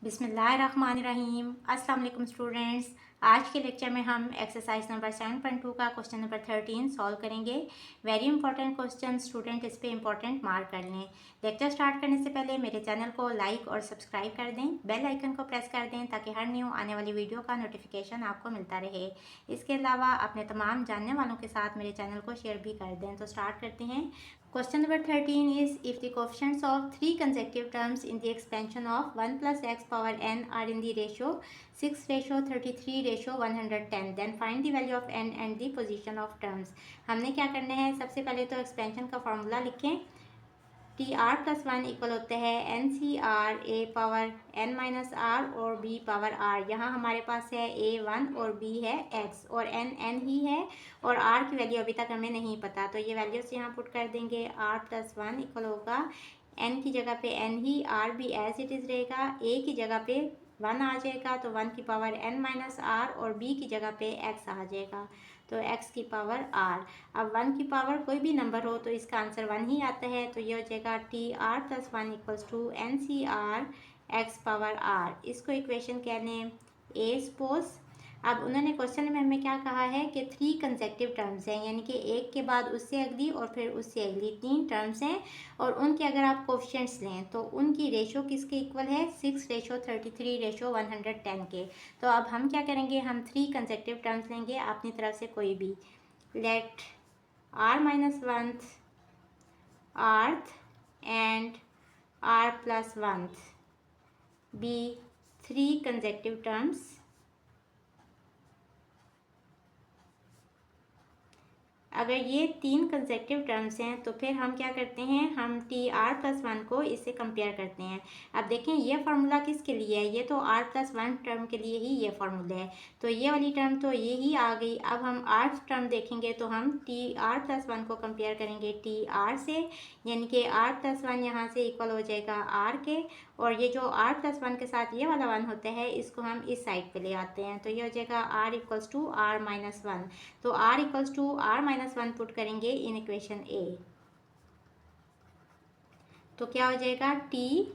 बिस्मिल्लाहिर्रहमानिर्रहीम। अस्सलाम वालेकुम स्टूडेंट्स। आज के लेक्चर में हम एक्सरसाइज नंबर 7.2 का क्वेश्चन नंबर 13 सॉल्व करेंगे। वेरी इंपॉर्टेंट क्वेश्चन, स्टूडेंट इस पे इंपॉर्टेंट मार्क कर लें। लेक्चर स्टार्ट करने से पहले मेरे चैनल को लाइक और सब्सक्राइब कर दें, बेल आइकन को प्रेस कर दें ताकि हर न्यू आने वाली वीडियो का नोटिफिकेशन आपको मिलता रहे। इसके अलावा अपने तमाम जानने वालों के साथ मेरे चैनल को शेयर भी कर दें। तो स्टार्ट करते हैं। Question number 13 is if the coefficients of three consecutive terms in the expansion of 1 plus x power n are in the ratio 6:33:110 then find the value of n and the position of terms। हमने क्या करना है, सबसे पहले तो expansion का formula लिखें। T R plus one equal होते हैं N C R A power N minus R और बी पावर आर। यहाँ हमारे पास है ए वन और बी है एक्स और एन एन ही है और आर की वैल्यू अभी तक हमें नहीं पता, तो ये वैल्यूज यहाँ पुट कर देंगे। आर प्लस वन इक्वल होगा एन की जगह पे एन ही, आर भी एज इट इज़ रहेगा, ए की जगह पे वन आ जाएगा तो वन की पावर एन माइनस आर और बी की जगह पे एक्स आ जाएगा तो एक्स की पावर आर। अब वन की पावर कोई भी नंबर हो तो इसका आंसर वन ही आता है, तो ये हो जाएगा T R plus one equals to N C R X power R. इसको इक्वेशन कह लें ए सपोज। अब उन्होंने क्वेश्चन में हमें क्या कहा है कि थ्री कंसेक्टिव टर्म्स हैं, यानी कि एक के बाद उससे अगली और फिर उससे अगली तीन टर्म्स हैं और उनके अगर आप कोफिशिएंट्स लें तो उनकी रेशो किसके इक्वल है, 6:33:110 के। तो अब हम क्या करेंगे, हम थ्री कंसेक्टिव टर्म्स लेंगे अपनी तरफ से कोई भी। Let r minus 1th, rth and r plus 1th be three consecutive terms अगर ये तीन कंसेक्टिव टर्म्स हैं तो फिर हम क्या करते हैं, हम टी आर प्लस वन को इससे कंपेयर करते हैं। अब देखें ये फार्मूला किसके लिए है, ये तो आर प्लस वन टर्म के लिए ही ये फार्मूला है, तो ये वाली टर्म तो ये ही आ गई। अब हम आर टर्म देखेंगे तो हम टी आर प्लस वन को कंपेयर करेंगे टी आर से, यानी कि आर प्लस वन यहाँ से इक्वल हो जाएगा आर के, और ये जो आर प्लस वन के साथ ये वाला वन होता है इसको हम इस साइड पे ले आते हैं, तो ये हो जाएगा R equals to R minus one. तो R equals to R minus one put करेंगे इन इक्वेशन ए, तो क्या हो जाएगा टी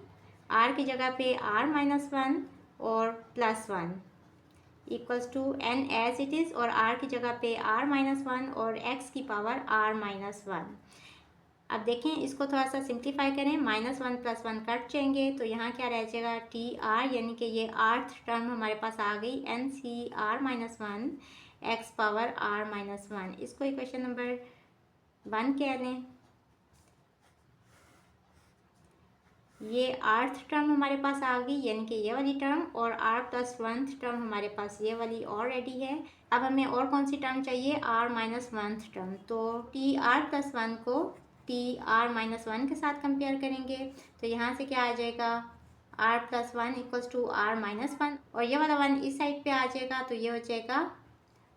आर की जगह पे आर माइनस वन और plus one equals to N as it is, और आर की जगह पे आर माइनस वन और एक्स की पावर आर माइनस वन। अब देखें इसको थोड़ा सा सिंप्लीफाई करें, minus one plus one cut जाएंगे तो यहाँ क्या रह जाएगा टी आर, यानी कि ये आर्थ टर्म हमारे पास आ गई N C R minus one X power R minus one. इसको इक्वेशन नंबर वन कह लें। ये आर्थ टर्म हमारे पास आ गई यानी कि ये वाली टर्म, और आर प्लस वन टर्म हमारे पास ये वाली ऑलरेडी है। अब हमें और कौन सी टर्म चाहिए, आर माइनस वन टर्म, तो टी आर प्लस वन को टी आर माइनस वन के साथ कंपेयर करेंगे तो यहाँ से क्या आ जाएगा R plus one equals to R minus one, और ये वाला वन इस साइड पे आ जाएगा तो ये हो जाएगा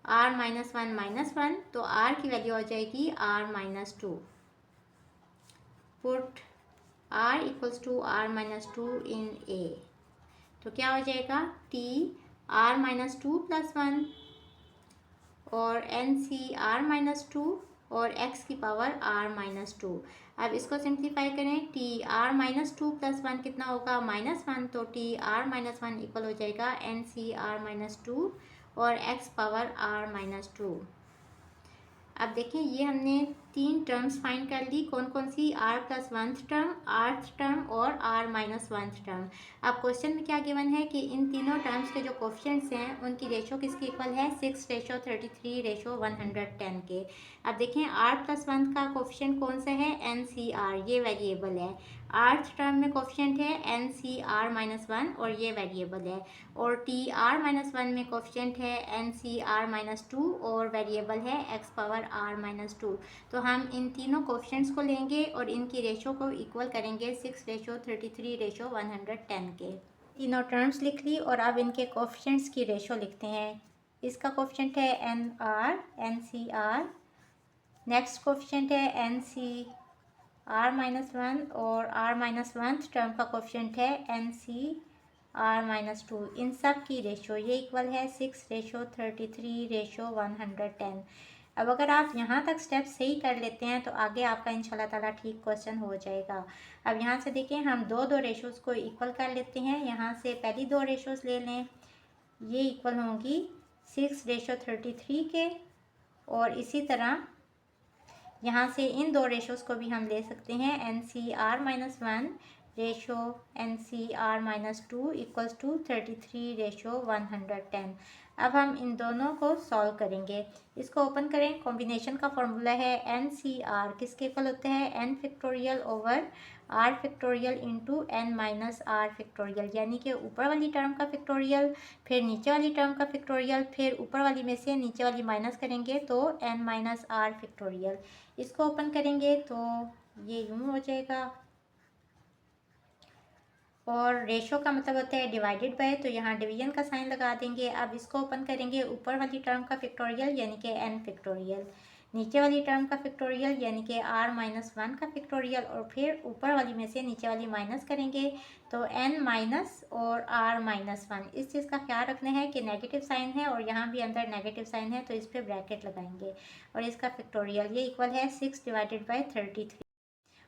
आर माइनस वन, तो आर की वैल्यू हो जाएगी R minus two. Put r equals to R minus two in A, तो क्या हो जाएगा T R minus two plus one और N C R minus two और x की पावर r माइनस टू। अब इसको सिंप्लीफाई करें, T R minus two plus one कितना होगा माइनस वन, तो T R minus one equal हो जाएगा N C R minus two और x power r minus two. अब देखें ये हमने तीन टर्म्स फाइंड कर ली, कौन कौन सी, आर प्लस वन टर्म, आर्थ टर्म और आर माइनस वन टर्म। अब क्वेश्चन में क्या गिवन है कि इन तीनों टर्म्स के जो कोफिशिएंट्स हैं उनकी रेशो किसकी इक्वल है, 6:33:110 के। अब देखें आर प्लस वन का कोफिशिएंट कौन सा है, एन सी आर, ये वेरिएबल है। आर्थ टर्म में कोफिशिएंट है N C R minus one और ये वेरिएबल है, और टी आर माइनस वन में कोफिशिएंट है N C R minus two और वेरिएबल है X power R minus two. तो हम इन तीनों कोफिशिएंट्स को लेंगे और इनकी रेशो को इक्वल करेंगे 6:33:110 के। तीनों टर्म्स लिख ली और अब इनके कोफिशिएंट्स की रेशो लिखते हैं। इसका कोफिशिएंट है N R N C R, next coefficient है N C R minus one और आर माइनस वन टर्म का कोफिशिएंट है N C R minus two. इन सब की रेशो ये इक्वल है 6:33:110। अब अगर आप यहाँ तक स्टेप सही कर लेते हैं तो आगे आपका इंशाल्लाह ताला ठीक क्वेश्चन हो जाएगा। अब यहाँ से देखें, हम दो रेशोज़ को इक्वल कर लेते हैं। यहाँ से पहली दो रेशोज़ ले लें, ये इक्वल होंगी 6:33 के, और इसी तरह यहाँ से इन दो रेशोज़ को भी हम ले सकते हैं, NCR-1 ratio NCR-2 equals to 33:110। अब हम इन दोनों को सॉल्व करेंगे। इसको ओपन करें, कॉम्बिनेशन का फॉर्मूला है NCR किसके इक्वल होते हैं, n factorial over r factorial into n minus r factorial, यानी कि ऊपर वाली टर्म का फैक्टोरियल, फिर नीचे वाली टर्म का फैक्टोरियल, फिर ऊपर वाली में से नीचे वाली माइनस करेंगे तो n माइनस r फैक्टोरियल। इसको ओपन करेंगे तो ये यूँ हो जाएगा, और रेशो का मतलब होता है डिवाइडेड बाय, तो यहाँ डिवीजन का साइन लगा देंगे। अब इसको ओपन करेंगे, ऊपर वाली टर्म का फैक्टोरियल यानी कि n फैक्टोरियल, नीचे वाली टर्म का फैक्टोरियल यानी कि r-1 का फैक्टोरियल, और फिर ऊपर वाली में से नीचे वाली माइनस करेंगे तो n माइनस और r-1। इस चीज़ का ख्याल रखना है कि नेगेटिव साइन है और यहाँ भी अंदर नेगेटिव साइन है, तो इस पर ब्रैकेट लगाएंगे और इसका फैक्टोरियल ये इक्वल है 6/33।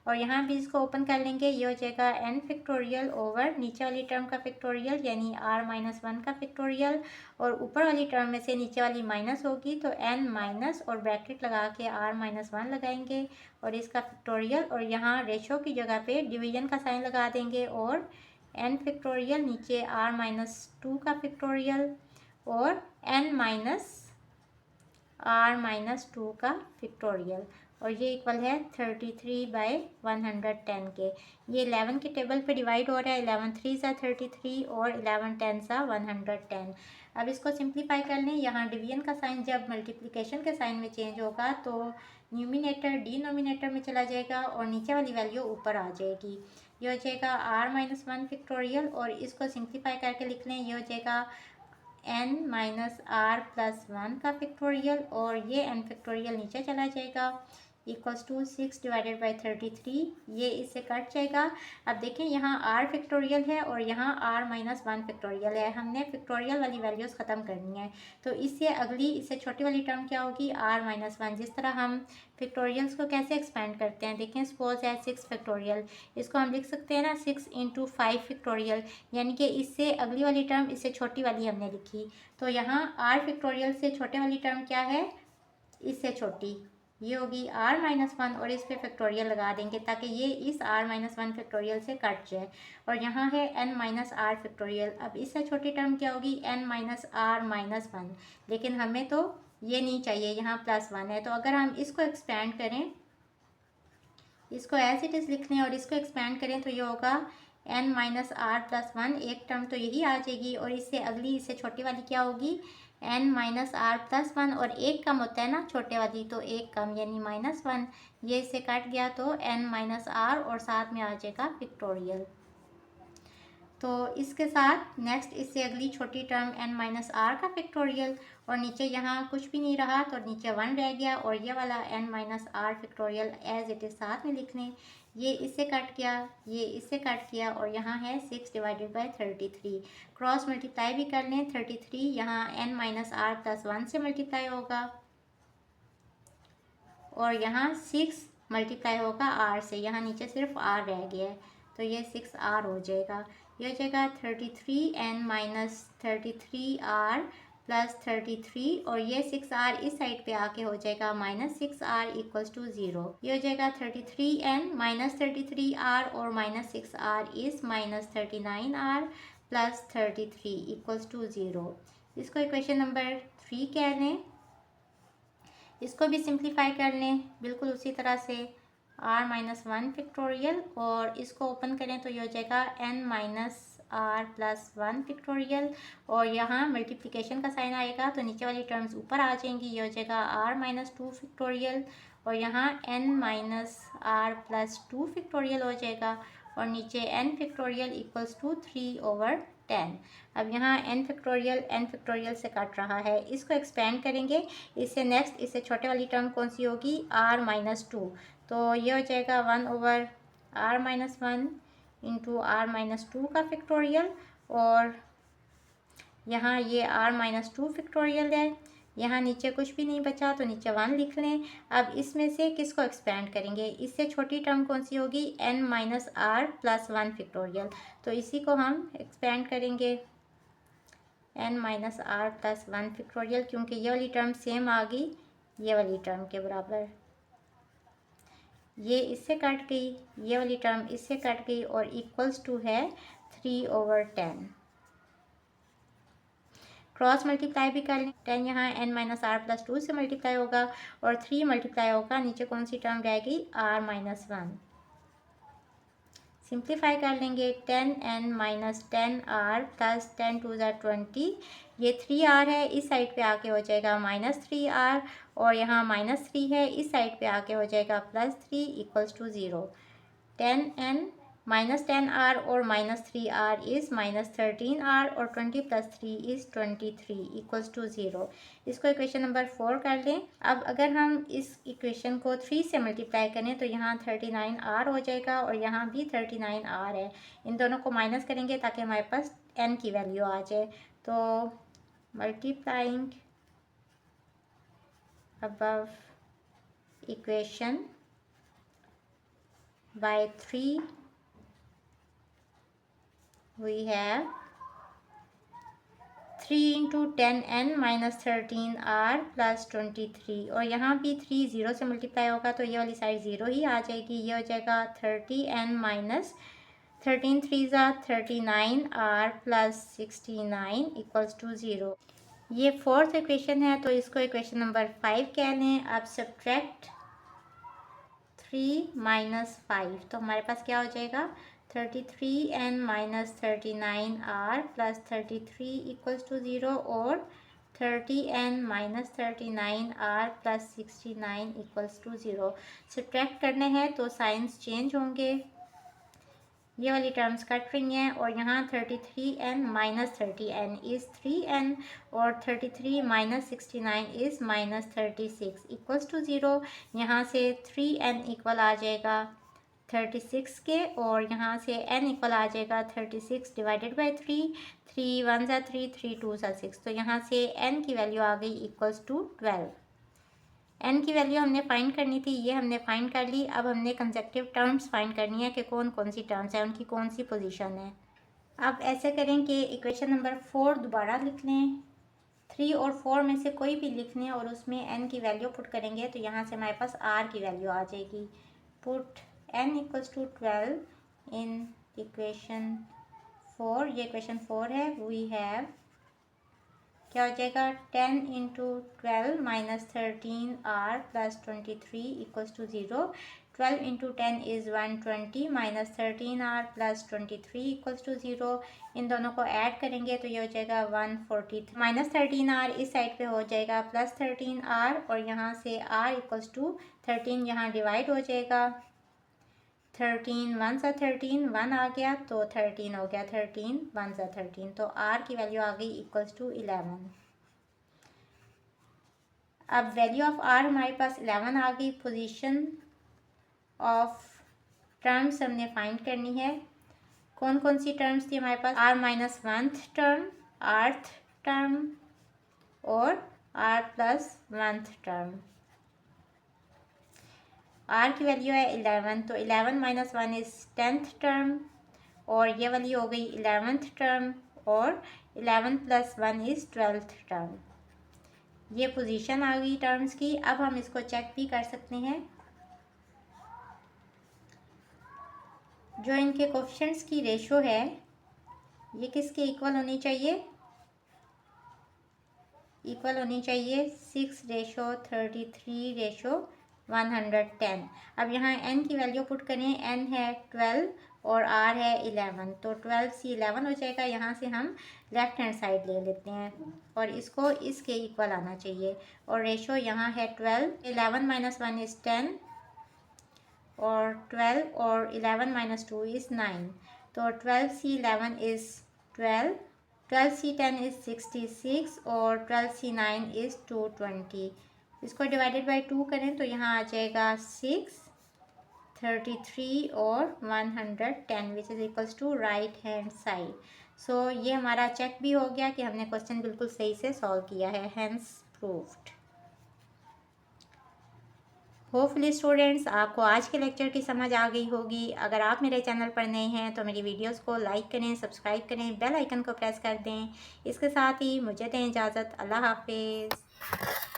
और यहाँ भी इसको ओपन कर लेंगे, ये हो जाएगा n फैक्टोरियल ओवर नीचे वाली टर्म का फैक्टोरियल यानी r-1 का फैक्टोरियल, और ऊपर वाली टर्म में से नीचे वाली माइनस होगी तो n माइनस और ब्रैकेट लगा के r-1 लगाएंगे और इसका फैक्टोरियल, और यहाँ रेशो की जगह पे डिवीजन का साइन लगा देंगे और n फैक्टोरियल नीचे r-2 का फैक्टोरियल और n माइनस r-2 का फैक्टोरियल, और ये इक्वल है 33/110 के। ये 11 के टेबल पे डिवाइड हो रहा है, 11 3 सा 33 और 11 10 सा 110। अब इसको सिंप्लीफाई कर लें, यहाँ डिवीजन का साइन जब मल्टीप्लिकेशन के साइन में चेंज होगा तो न्यूमिनेटर डिनोमिनेटर में चला जाएगा और नीचे वाली वैल्यू ऊपर आ जाएगी। ये हो जाएगा r-1 फैक्टोरियल, और इसको सिंप्लीफाई करके लिख लें, ये हो जाएगा n-r+1 का फैक्टोरियल, और ये n फैक्टोरियल नीचे चला जाएगा इक्वल्स टू 6/33, ये इससे कट जाएगा। अब देखें यहाँ r फैक्टोरियल है और यहाँ r-1 फैक्टोरियल है, हमने फैक्टोरियल वाली वैल्यूज़ ख़त्म करनी है, तो इससे अगली इससे छोटी वाली टर्म क्या होगी, r-1। जिस तरह हम फैक्टोरियल्स को कैसे एक्सपेंड करते हैं, देखें सपोज है 6 फैक्टोरियल, इसको हम लिख सकते हैं ना 6 × 5 फैक्टोरियल, यानी कि इससे अगली वाली टर्म इससे छोटी वाली हमने लिखी, तो यहाँ r फैक्टोरियल से छोटे वाली टर्म क्या है, इससे छोटी, ये होगी r-1 और इस पे फैक्टोरियल लगा देंगे ताकि ये इस r-1 फैक्टोरियल से कट जाए, और यहाँ है n-r फैक्टोरियल। अब इससे छोटी टर्म क्या होगी, n-r-1, लेकिन हमें तो ये नहीं चाहिए, यहाँ +1 है, तो अगर हम इसको एक्सपेंड करें, इसको एज इट इज़ लिख लें और इसको एक्सपेंड करें तो ये होगा n-r+1, एक टर्म तो यही आ जाएगी, और इससे अगली इससे छोटी वाली क्या होगी, n-r+1, और एक कम होता है ना छोटे वाली, तो एक कम यानी -1, ये इससे कट गया तो n-r और साथ में आ जाएगा फैक्टोरियल। तो इसके साथ नेक्स्ट इससे अगली छोटी टर्म n-r का फैक्टोरियल, और नीचे यहाँ कुछ भी नहीं रहा तो नीचे 1 रह गया, और ये वाला n-r factorial as it is साथ में लिख लें, ये इससे कट गया, ये इससे कट किया, और यहाँ है 6/33। क्रॉस मल्टीप्लाई भी कर लें, 33 यहाँ n-r+1 से मल्टीप्लाई होगा, और यहाँ 6 मल्टीप्लाई होगा r से, यहाँ नीचे सिर्फ r रह गया है तो ये 6r हो जाएगा। ये हो जाएगा 33n-33r + 33, और ये 6r इस साइड पे आके हो जाएगा -6r इक्वल्स टू 0। ये हो जाएगा 33n - 33r और -6r is -39r + 33 equals to 0। इसको इक्वेशन नंबर 3 कह लें। इसको भी सिंप्लीफाई कर लें बिल्कुल उसी तरह से, r-1 फैक्टोरियल, और इसको ओपन करें तो ये हो जाएगा n-r+1 फैक्टोरियल, और यहाँ मल्टीप्लिकेशन का साइन आएगा तो नीचे वाली टर्म्स ऊपर आ जाएंगी, ये हो जाएगा r-2 फैक्टोरियल, और यहाँ n-r+2 फैक्टोरियल हो जाएगा, और नीचे n फैक्टोरियल इक्वल्स टू 3/10। अब यहाँ n फैक्टोरियल से कट रहा है, इसको एक्सपेंड करेंगे, इससे नेक्स्ट इससे छोटे वाली टर्म कौन सी होगी, r-2, तो ये हो जाएगा 1/r-1 इंटू r-2 का फैक्टोरियल, और यहाँ ये r-2 फैक्टोरियल है, यहाँ नीचे कुछ भी नहीं बचा तो नीचे 1 लिख लें। अब इसमें से किसको एक्सपेंड करेंगे, इससे छोटी टर्म कौन सी होगी, n minus R plus 1 factorial, तो इसी को हम एक्सपेंड करेंगे n minus R plus 1 factorial, क्योंकि ये वाली टर्म सेम आ गई ये वाली टर्म के बराबर। ये इससे कट गई, ये वाली टर्म इससे कट गई और इक्वल्स टू है 3/10। क्रॉस मल्टीप्लाई भी कर लें, 10 यहाँ n माइनस आर प्लस 2 से मल्टीप्लाई होगा और 3 मल्टीप्लाई होगा, नीचे कौन सी टर्म रहेगी, r माइनस 1। सिंप्लीफाई कर लेंगे, 10n minus 10r plus 10 to ज़ा 20, ये 3r है, इस साइड पे आके हो जाएगा माइनस 3r और यहाँ माइनस 3 है, इस साइड पे आके हो जाएगा plus 3 equals to 0। 10n minus 10r और minus 3r is minus 13r और 20 प्लस 3 इज़ 23 इक्वल्स टू 0। इसको इक्वेशन नंबर 4 कर लें। अब अगर हम इस इक्वेशन को 3 से मल्टीप्लाई करें तो यहाँ 39r हो जाएगा और यहाँ भी 39r है। इन दोनों को माइनस करेंगे ताकि हमारे पास n की वैल्यू आ जाए। तो multiplying above equation by 3 we have 3 into 10n minus 13r plus 23 और यहाँ भी 3 0 से मल्टीप्लाई होगा तो ये वाली साइड 0 ही आ जाएगी, ये हो जाएगा 30n माइनस 13 3 ज़ा 39r प्लस 69 इक्वल्स टू 0। ये फोर्थ इक्वेशन है तो इसको इक्वेशन नंबर 5 कह लें। अब सब्ट्रैक्ट 3 माइनस 5 तो हमारे पास क्या हो जाएगा, 33n minus 39r plus 33 equals to 0 और 30n minus 39r plus 69 equals to 0। Subtract करने हैं तो साइंस चेंज होंगे, ये वाली टर्म्स कट रही हैं और यहाँ 33n minus 30n is 3n और 33 minus 69 is minus 36 equals to 0। यहाँ से 3n इक्वल आ जाएगा 36 के और यहाँ से n इक्वल आ जाएगा 36 डिवाइडेड बाई 3, 3 1 ज़ा 3, 3 2 ज़ा 6, तो यहाँ से n की वैल्यू आ गई इक्वल्स टू 12। n की वैल्यू हमने फाइंड करनी थी, ये हमने फाइंड कर ली। अब हमने कंसेक्टिव टर्म्स फाइंड करनी है कि कौन कौन सी टर्म्स हैं, उनकी कौन सी पोजीशन है। अब ऐसे करें कि इक्वेशन नंबर 4 दोबारा लिख लें, 3 और 4 में से कोई भी लिख लें और उसमें n की वैल्यू पुट करेंगे तो यहाँ से हमारे पास r की वैल्यू आ जाएगी। Put n equals to 12 in equation 4, ये इक्वेशन 4 है। वी हैव क्या हो जाएगा, 10 into 12 minus 13r plus 23 equals to 0। 12 into 10 is 120 minus 13r plus 23 equals to 0। इन दोनों को ऐड करेंगे तो ये हो जाएगा 143 माइनस 13r इस साइड पे हो जाएगा प्लस 13r और यहाँ से r इक्वल्स टू 13 यहाँ डिवाइड हो जाएगा। 13 1 सा 13 1 आ गया तो 13 हो गया, 13 1 सा 13, तो r की वैल्यू आ गई इक्वल्स टू 11। अब वैल्यू ऑफ r हमारे पास 11 आ गई। पोजीशन ऑफ टर्म्स हमने फाइंड करनी है। कौन कौन सी टर्म्स थी हमारे पास, r minus 1th term, rth term और r plus 1th term. r की वैल्यू है 11 तो 11 माइनस 1 इज़ 10th टर्म और ये वाली हो गई 11th टर्म और 11 प्लस 1 इज़ 12th टर्म। ये पोजीशन आ गई टर्म्स की। अब हम इसको चेक भी कर सकते हैं, जो इनके कोफिशिएंट्स की रेशो है ये किसके इक्वल होनी चाहिए, इक्वल होनी चाहिए 6:33:110। अब यहाँ n की वैल्यू पुट करें, n है 12 और r है 11 तो 12 से 11 हो जाएगा। यहाँ से हम लेफ्ट हैंड साइड ले लेते हैं और इसको इसके इक्वल आना चाहिए और रेशो यहाँ है 12, 11 माइनस 1 इज़ 10 और 12 और 11 माइनस 2 इज़ 9, तो 12 से 11 इज़ 12, 12 से 10 इज़ 66 और 12 से 9 इज़ 220। इसको डिवाइडेड बाई 2 करें तो यहाँ आ जाएगा 6, 33 और 110 which is equals to right hand side. So ये हमारा चेक भी हो गया कि हमने क्वेश्चन बिल्कुल सही से सॉल्व किया है। Hence proved. होपफुली स्टूडेंट्स आपको आज के लेक्चर की समझ आ गई होगी। अगर आप मेरे चैनल पर नए हैं तो मेरी वीडियोस को लाइक करें, सब्सक्राइब करें, बेल आइकन को प्रेस कर दें। इसके साथ ही मुझे दें इजाज़त। अल्लाह हाफिज़।